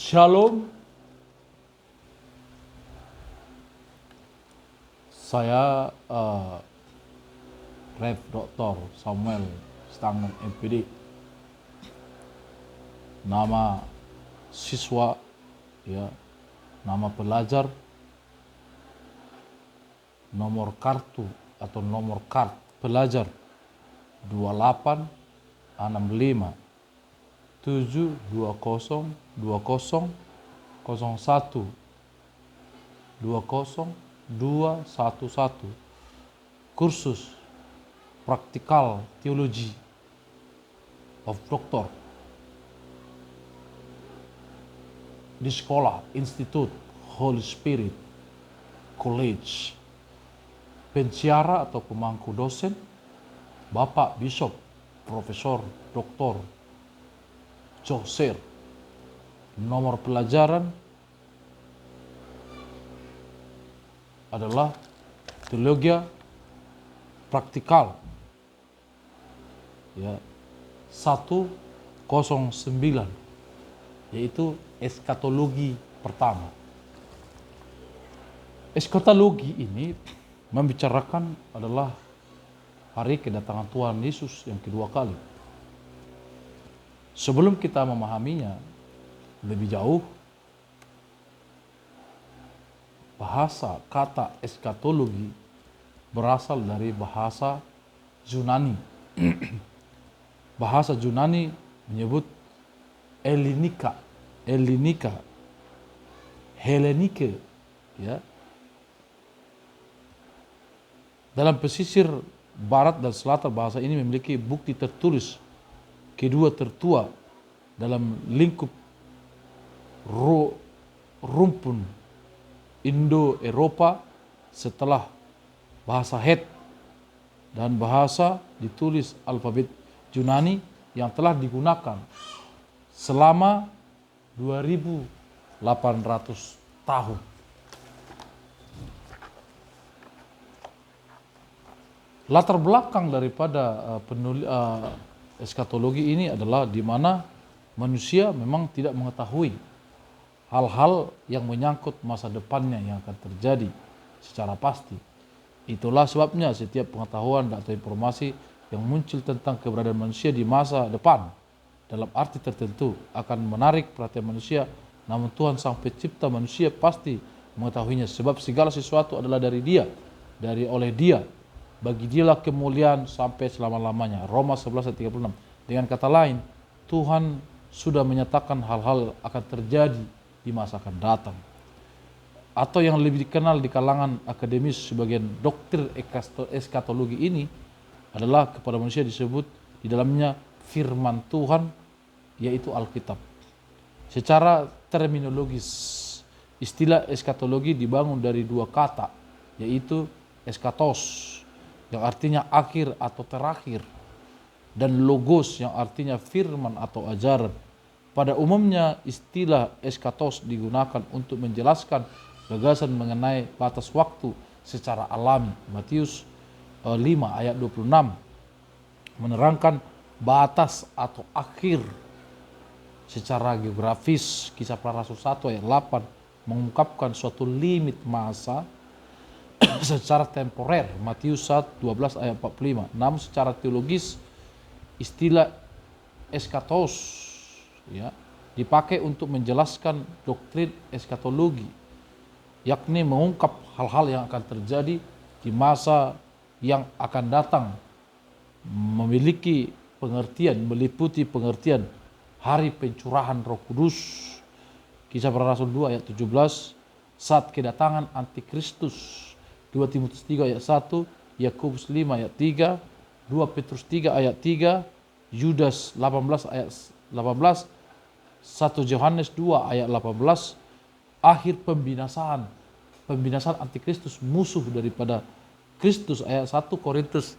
Shalom, saya Rev. Dr. Samuel Stangen MPD. Nama siswa, ya, nama pelajar, nomor kartu atau nomor kart pelajar 2865 720 20 01 20 211, kursus praktikal teologi of Doctor di sekolah Institut Holy Spirit College. Pensiara atau pemangku dosen Bapak Bishop Profesor Dr. Joser. Nomor pelajaran adalah teologi praktikal, ya, 109, yaitu eskatologi pertama. Eskatologi ini membicarakan adalah hari kedatangan Tuhan Yesus yang kedua kali. Sebelum kita memahaminya lebih jauh, bahasa kata eskatologi berasal dari bahasa Yunani. Bahasa Yunani menyebut Hellenike, ya. Dalam pesisir barat dan selatan bahasa ini memiliki bukti tertulis kedua tertua dalam lingkup rumpun Indo-Eropa setelah bahasa Het dan bahasa ditulis alfabet Yunani yang telah digunakan selama 2800 tahun. Latar belakang daripada eskatologi ini adalah di mana manusia memang tidak mengetahui hal-hal yang menyangkut masa depannya yang akan terjadi secara pasti. Itulah sebabnya setiap pengetahuan atau informasi yang muncul tentang keberadaan manusia di masa depan dalam arti tertentu akan menarik perhatian manusia, namun Tuhan Sang Pencipta manusia pasti mengetahuinya, sebab segala sesuatu adalah dari Dia, oleh Dia. Bagi Dialah kemuliaan sampai selama-lamanya. Roma 11:36. Dengan kata lain, Tuhan sudah menyatakan hal-hal akan terjadi di masa akan datang. Atau yang lebih dikenal di kalangan akademis sebagai doktrin eskatologi ini adalah kepada manusia disebut di dalamnya firman Tuhan, yaitu Alkitab. Secara terminologis, istilah eskatologi dibangun dari dua kata, yaitu eskatos yang artinya akhir atau terakhir, dan logos yang artinya firman atau ajaran. Pada umumnya istilah eskatos digunakan untuk menjelaskan gagasan mengenai batas waktu secara alami. Matius 5 ayat 26 menerangkan batas atau akhir. Secara geografis, Kisah Para Rasul 1 ayat 8 mengungkapkan suatu limit masa secara temporer. Matius 12 ayat 45. Namun secara teologis istilah eskatos, ya, dipakai untuk menjelaskan doktrin eskatologi, yakni mengungkap hal-hal yang akan terjadi di masa yang akan datang, memiliki pengertian, meliputi pengertian hari pencurahan Roh Kudus. Kisah Para Rasul 2 ayat 17, saat kedatangan antikristus. 2 Timotius 3 ayat 1, Yakobus 5 ayat 3, 2 Petrus 3 ayat 3, Yudas 18 ayat 18, 1 Yohanes 2 ayat 18, akhir pembinasaan antikristus, musuh daripada Kristus, ayat 1 Korintus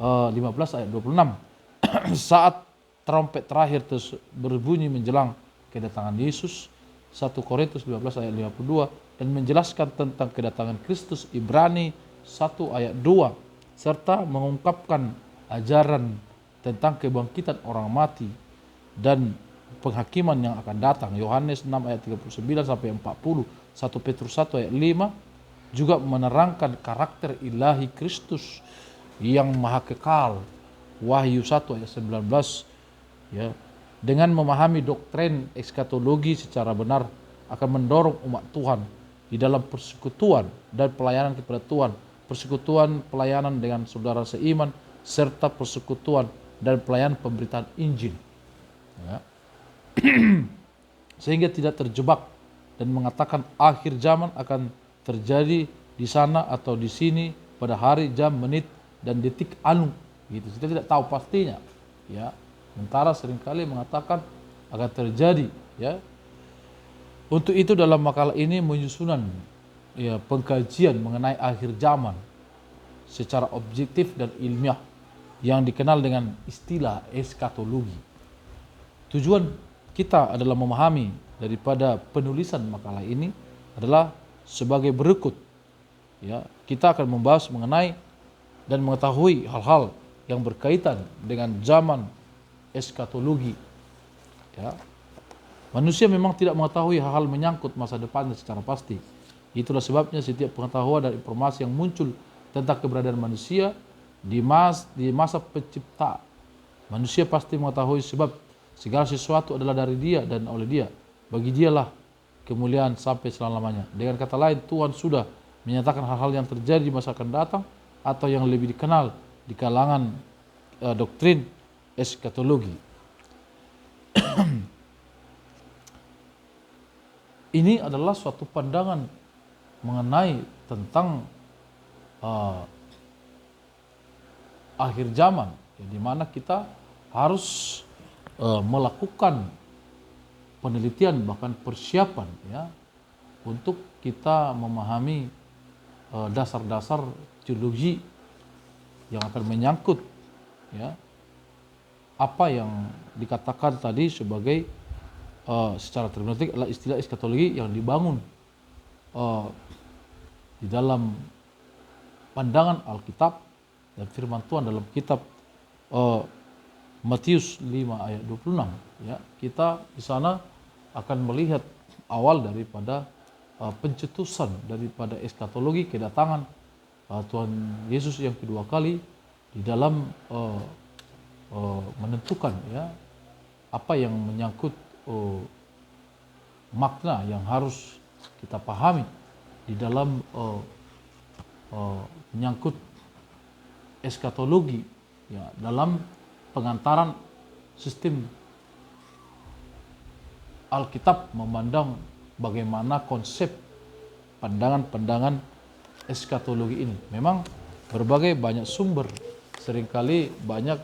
15 ayat 26. Saat trompet terakhir berbunyi menjelang kedatangan Yesus, 1 Korintus 15 ayat 52, dan menjelaskan tentang kedatangan Kristus, Ibrani 1 ayat 2, serta mengungkapkan ajaran tentang kebangkitan orang mati dan penghakiman yang akan datang. Yohanes 6 ayat 39 sampai 40, 1 Petrus 1 ayat 5 juga menerangkan karakter ilahi Kristus yang maha kekal. Wahyu 1 ayat 19, ya. Dengan memahami doktrin eskatologi secara benar akan mendorong umat Tuhan di dalam persekutuan dan pelayanan kepada Tuhan, persekutuan pelayanan dengan saudara seiman, serta persekutuan dan pelayanan pemberitaan Injil, ya. Sehingga tidak terjebak dan mengatakan akhir zaman akan terjadi di sana atau di sini pada hari, jam, menit, dan detik anu, gitu. Kita tidak tahu pastinya, ya. Sementara seringkali mengatakan akan terjadi, ya. Untuk itu dalam makalah ini menyusunan, ya, pengkajian mengenai akhir zaman secara objektif dan ilmiah yang dikenal dengan istilah eskatologi. Tujuan kita adalah memahami daripada penulisan makalah ini adalah sebagai berikut, ya. Kita akan membahas mengenai dan mengetahui hal-hal yang berkaitan dengan zaman eskatologi, ya. Manusia memang tidak mengetahui hal-hal menyangkut masa depannya secara pasti. Itulah sebabnya setiap pengetahuan dan informasi yang muncul tentang keberadaan manusia di masa pencipta, manusia pasti mengetahui sebab segala sesuatu adalah dari Dia dan oleh Dia. Bagi Dialah kemuliaan sampai selama-lamanya. Dengan kata lain, Tuhan sudah menyatakan hal-hal yang terjadi di masa akan datang atau yang lebih dikenal di kalangan doktrin eskatologi. Ini adalah suatu pandangan mengenai tentang akhir zaman, ya, di mana kita harus melakukan penelitian bahkan persiapan, ya, untuk kita memahami dasar-dasar teologi yang akan menyangkut, ya, apa yang dikatakan tadi sebagai secara terminologi adalah istilah eskatologi yang dibangun di dalam pandangan Alkitab dan firman Tuhan dalam kitab Matius 5 ayat 26, ya. Kita di sana akan melihat awal daripada pencetusan daripada eskatologi, kedatangan Tuhan Yesus yang kedua kali di dalam menentukan, ya, apa yang menyangkut makna yang harus kita pahami di dalam menyangkut eskatologi, ya, dalam pengantaran sistem Alkitab memandang bagaimana konsep pandangan-pandangan eskatologi ini. Memang berbagai banyak sumber seringkali banyak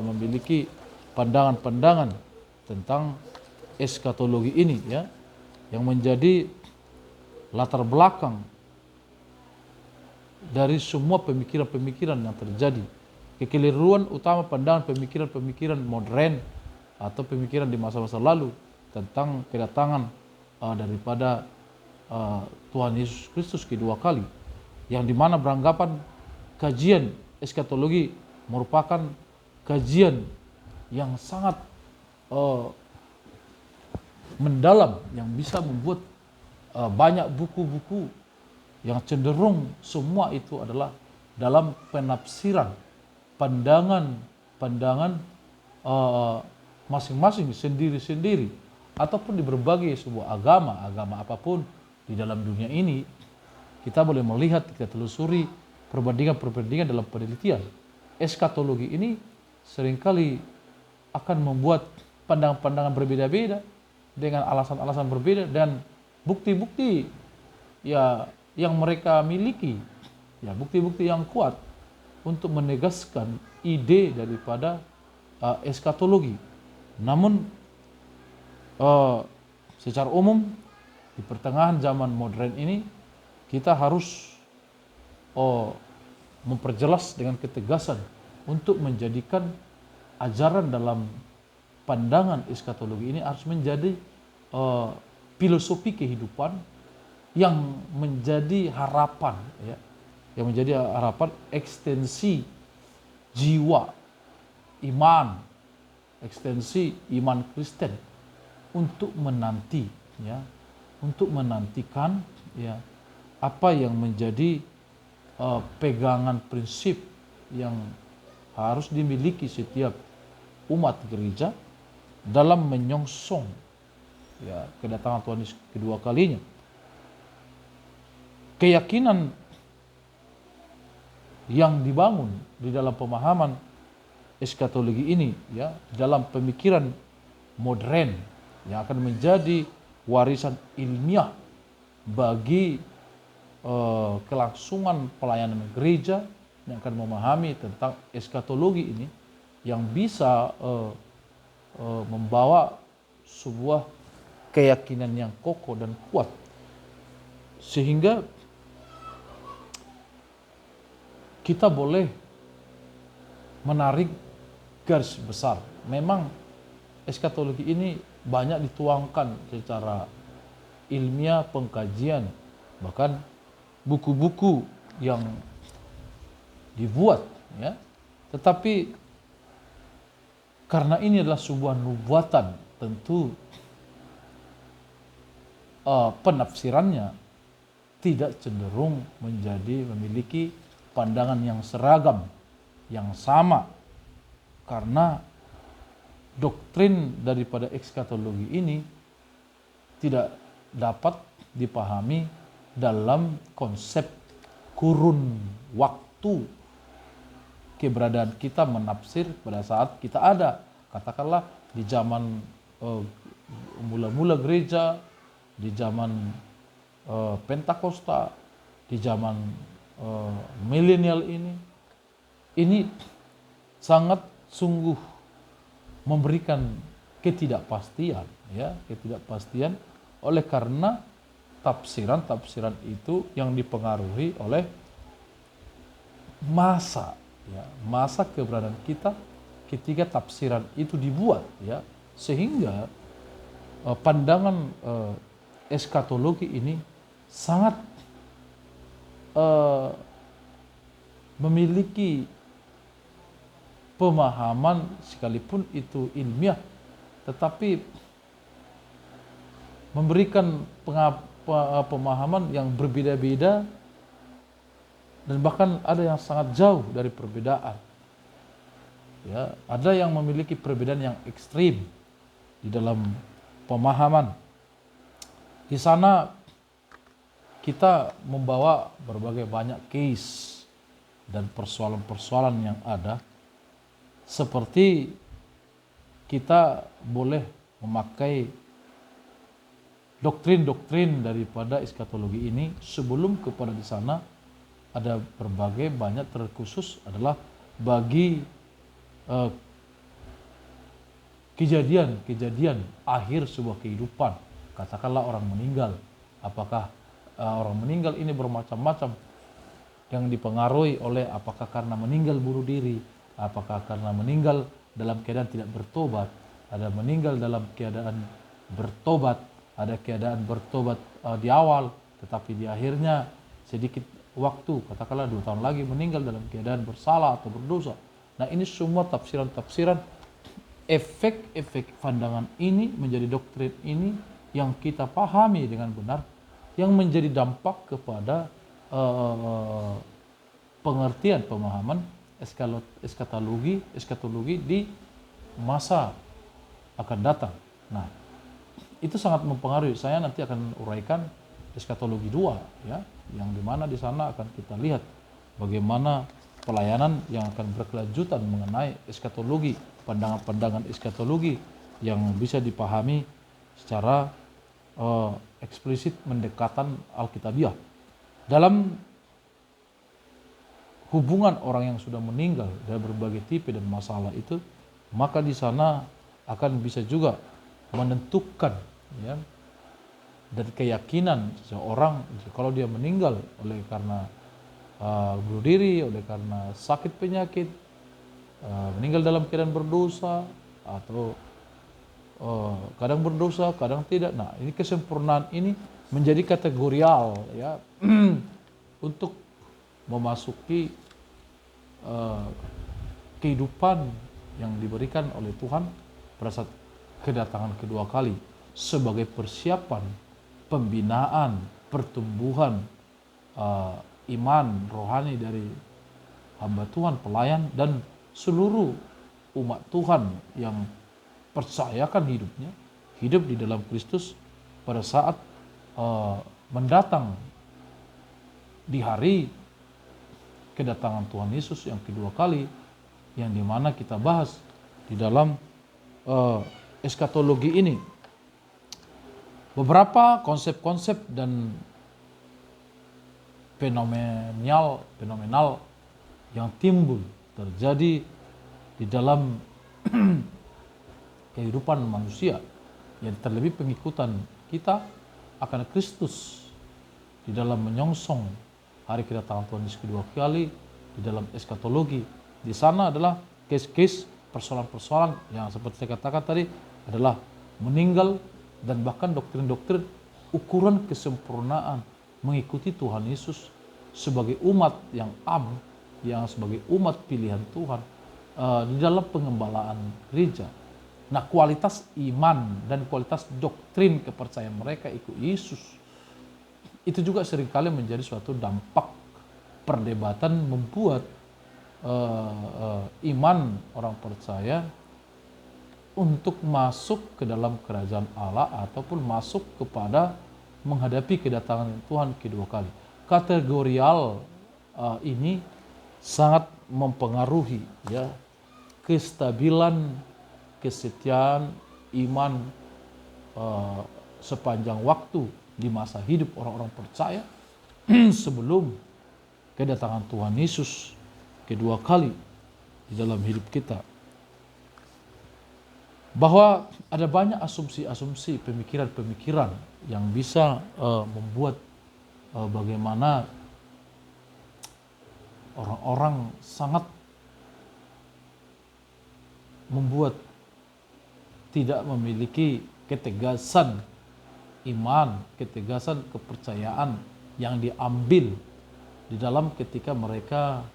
memiliki pandangan-pandangan tentang eskatologi ini, ya, yang menjadi latar belakang dari semua pemikiran-pemikiran yang terjadi. Kekeliruan utama pandangan pemikiran-pemikiran modern atau pemikiran di masa-masa lalu tentang kedatangan daripada Tuhan Yesus Kristus kedua kali, yang dimana beranggapan kajian eskatologi merupakan kajian yang sangat mendalam, yang bisa membuat banyak buku-buku yang cenderung semua itu adalah dalam penafsiran pandangan masing-masing sendiri-sendiri, ataupun di berbagai sebuah agama apapun di dalam dunia ini. Kita boleh melihat, kita telusuri perbandingan dalam penelitian. Eskatologi ini seringkali akan membuat pandangan-pandangan berbeda-beda dengan alasan-alasan berbeda dan bukti-bukti, ya, yang mereka miliki, ya, bukti-bukti yang kuat untuk menegaskan ide daripada eskatologi. Namun secara umum di pertengahan zaman modern ini kita harus memperjelas dengan ketegasan untuk menjadikan ajaran dalam pandangan eskatologi ini harus menjadi filosofi kehidupan yang menjadi harapan, ya, yang menjadi harapan ekstensi jiwa iman, ekstensi iman Kristen untuk menanti, ya, untuk menantikan, ya, apa yang menjadi pegangan prinsip yang harus dimiliki setiap umat gereja dalam menyongsong, ya, kedatangan Tuhan Yesus kedua kalinya. Keyakinan yang dibangun di dalam pemahaman eskatologi ini, ya, dalam pemikiran modern yang akan menjadi warisan ilmiah bagi kelangsungan pelayanan gereja yang akan memahami tentang eskatologi ini, yang bisa membawa sebuah keyakinan yang kokoh dan kuat, sehingga kita boleh menarik garis besar. Memang eskatologi ini banyak dituangkan secara ilmiah, pengkajian, bahkan buku-buku yang dibuat, ya. Tetapi karena ini adalah sebuah nubuatan, tentu penafsirannya tidak cenderung memiliki pandangan yang seragam, yang sama, karena doktrin daripada eskatologi ini tidak dapat dipahami dalam konsep kurun waktu keberadaan kita menafsir pada saat kita ada. Katakanlah di zaman mula-mula gereja, di zaman Pentakosta, di zaman milenial ini sangat sungguh memberikan ketidakpastian, ya, ketidakpastian, oleh karena tafsiran-tafsiran itu yang dipengaruhi oleh masa, ya, masa keberadaan kita ketika tafsiran itu dibuat, ya, sehingga pandangan eskatologi ini sangat memiliki pemahaman, sekalipun itu ilmiah, tetapi memberikan pemahaman yang berbeda-beda, dan bahkan ada yang sangat jauh dari perbedaan. Ya, ada yang memiliki perbedaan yang ekstrim di dalam pemahaman. Di sana kita membawa berbagai banyak case dan persoalan-persoalan yang ada, seperti kita boleh memakai doktrin-doktrin daripada eskatologi ini sebelum kepada di sana ada berbagai banyak, terkhusus adalah bagi kejadian-kejadian akhir sebuah kehidupan. Katakanlah orang meninggal, apakah orang meninggal ini bermacam-macam, yang dipengaruhi oleh apakah karena meninggal bunuh diri, apakah karena meninggal dalam keadaan tidak bertobat, ada meninggal dalam keadaan bertobat, ada keadaan bertobat di awal, tetapi di akhirnya sedikit waktu, katakanlah 2 tahun lagi meninggal dalam keadaan bersalah atau berdosa. Nah, ini semua tafsiran-tafsiran, efek-efek pandangan ini menjadi doktrin ini yang kita pahami dengan benar, yang menjadi dampak kepada pengertian pemahaman eskatologi di masa akan datang. Nah, itu sangat mempengaruhi. Saya nanti akan uraikan eskatologi 2, ya, yang dimana di sana akan kita lihat bagaimana pelayanan yang akan berkelanjutan mengenai eskatologi, pandangan-pandangan eskatologi yang bisa dipahami secara eksplisit mendekatan Alkitabiah. Dalam hubungan orang yang sudah meninggal dari berbagai tipe dan masalah itu, maka di sana akan bisa juga menentukan, ya, dan keyakinan seseorang kalau dia meninggal oleh karena bunuh diri, oleh karena sakit penyakit, meninggal dalam keadaan berdosa, atau kadang berdosa, kadang tidak. Nah, ini kesempurnaan ini menjadi kategorial, ya, untuk memasuki kehidupan yang diberikan oleh Tuhan pada saat kedatangan kedua kali. sebagai persiapan pembinaan, pertumbuhan iman rohani dari hamba Tuhan, pelayan, dan seluruh umat Tuhan yang percayakan hidupnya, hidup di dalam Kristus pada saat mendatang di hari kedatangan Tuhan Yesus yang kedua kali, yang dimana kita bahas di dalam eskatologi ini. Beberapa konsep-konsep dan fenomenal yang timbul terjadi di dalam kehidupan manusia, yang terlebih pengikutan kita akan Kristus di dalam menyongsong hari kedatangan Tuhan Yesus kedua kali di dalam eskatologi. Di sana adalah case-case, persoalan-persoalan yang seperti saya katakan tadi adalah meninggal, dan bahkan doktrin-doktrin ukuran kesempurnaan mengikuti Tuhan Yesus sebagai umat yang yang sebagai umat pilihan Tuhan di dalam pengembalaan gereja. Nah, kualitas iman dan kualitas doktrin kepercayaan mereka ikut Yesus itu juga seringkali menjadi suatu dampak perdebatan, membuat iman orang percaya untuk masuk ke dalam kerajaan Allah ataupun masuk kepada menghadapi kedatangan Tuhan kedua kali. Kategorial ini sangat mempengaruhi ya kestabilan, kesetiaan iman sepanjang waktu di masa hidup orang-orang percaya sebelum kedatangan Tuhan Yesus kedua kali di dalam hidup kita. Bahwa ada banyak asumsi-asumsi, pemikiran-pemikiran yang bisa membuat bagaimana orang-orang sangat membuat tidak memiliki ketegasan iman, ketegasan kepercayaan yang diambil di dalam ketika mereka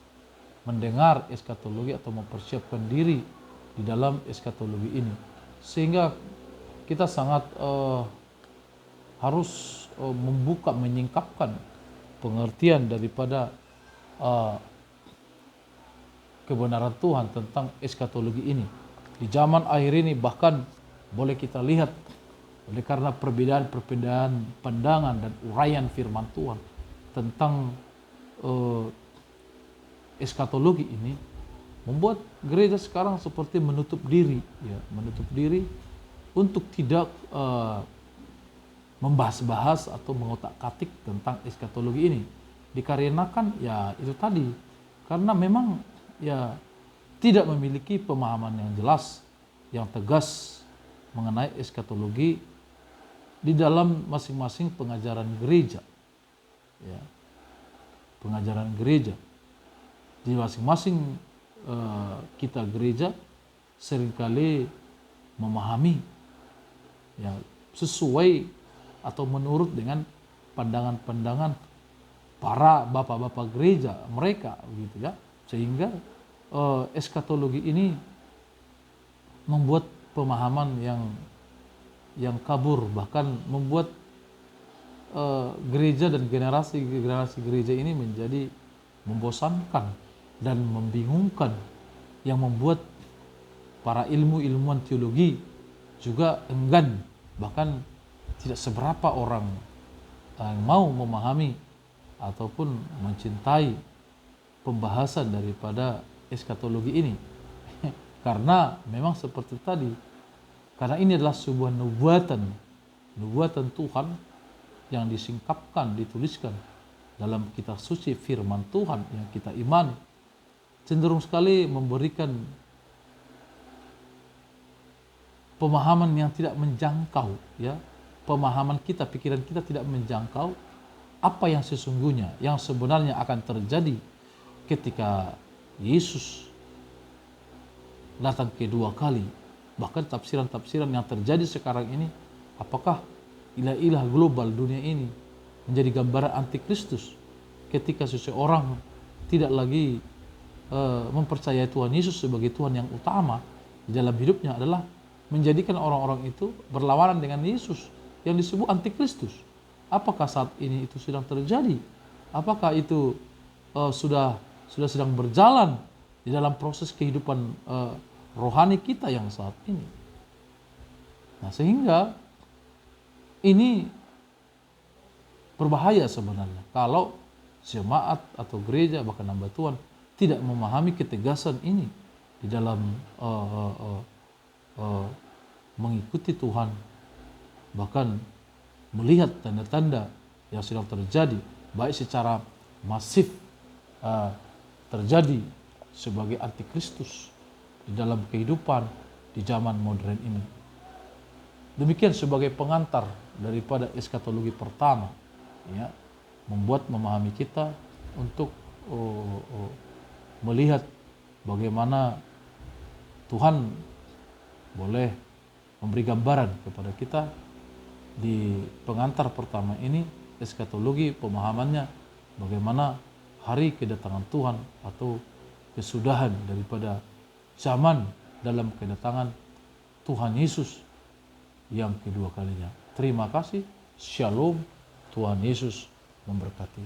mendengar eskatologi atau mempersiapkan diri di dalam eskatologi ini, sehingga kita sangat harus membuka, menyingkapkan pengertian daripada kebenaran Tuhan tentang eskatologi ini. Di zaman akhir ini bahkan boleh kita lihat oleh karena perbedaan pandangan dan uraian firman Tuhan tentang eskatologi ini, membuat gereja sekarang seperti menutup diri, ya, menutup diri untuk tidak membahas-bahas atau mengotak-atik tentang eskatologi ini. Dikarenakan ya itu tadi, karena memang ya tidak memiliki pemahaman yang jelas, yang tegas mengenai eskatologi di dalam masing-masing pengajaran gereja, ya, pengajaran gereja di masing-masing kita gereja seringkali memahami ya sesuai atau menurut dengan pandangan-pandangan para bapak-bapak gereja mereka, gitu ya, sehingga eskatologi ini membuat pemahaman yang kabur, bahkan membuat gereja dan generasi gereja ini menjadi membosankan dan membingungkan, yang membuat para ilmuwan teologi juga enggan, bahkan tidak seberapa orang yang mau memahami ataupun mencintai pembahasan daripada eskatologi ini. Karena memang seperti tadi, karena ini adalah sebuah nubuatan Tuhan yang disingkapkan, dituliskan dalam kitab suci firman Tuhan yang kita imani, cenderung sekali memberikan pemahaman yang tidak menjangkau, ya, pemahaman kita, pikiran kita tidak menjangkau apa yang sesungguhnya, yang sebenarnya akan terjadi ketika Yesus datang kedua kali. Bahkan tafsiran-tafsiran yang terjadi sekarang ini, apakah ilah-ilah global dunia ini menjadi gambaran antikristus ketika seseorang tidak lagi mempercayai Tuhan Yesus sebagai Tuhan yang utama di dalam hidupnya, adalah menjadikan orang-orang itu berlawanan dengan Yesus yang disebut antikristus. Apakah saat ini itu sedang terjadi? Apakah itu sudah sedang berjalan di dalam proses kehidupan rohani kita yang saat ini? Nah, sehingga ini berbahaya sebenarnya kalau jemaat atau gereja bahkan hamba Tuhan tidak memahami ketegasan ini di dalam mengikuti Tuhan, bahkan melihat tanda-tanda yang sedang terjadi baik secara masif terjadi sebagai antikristus di dalam kehidupan di zaman modern ini. Demikian sebagai pengantar daripada eskatologi pertama, ya, memahami kita untuk melihat bagaimana Tuhan boleh memberi gambaran kepada kita di pengantar pertama ini, eskatologi pemahamannya bagaimana hari kedatangan Tuhan atau kesudahan daripada zaman dalam kedatangan Tuhan Yesus yang kedua kalinya. Terima kasih. Shalom. Tuhan Yesus memberkati.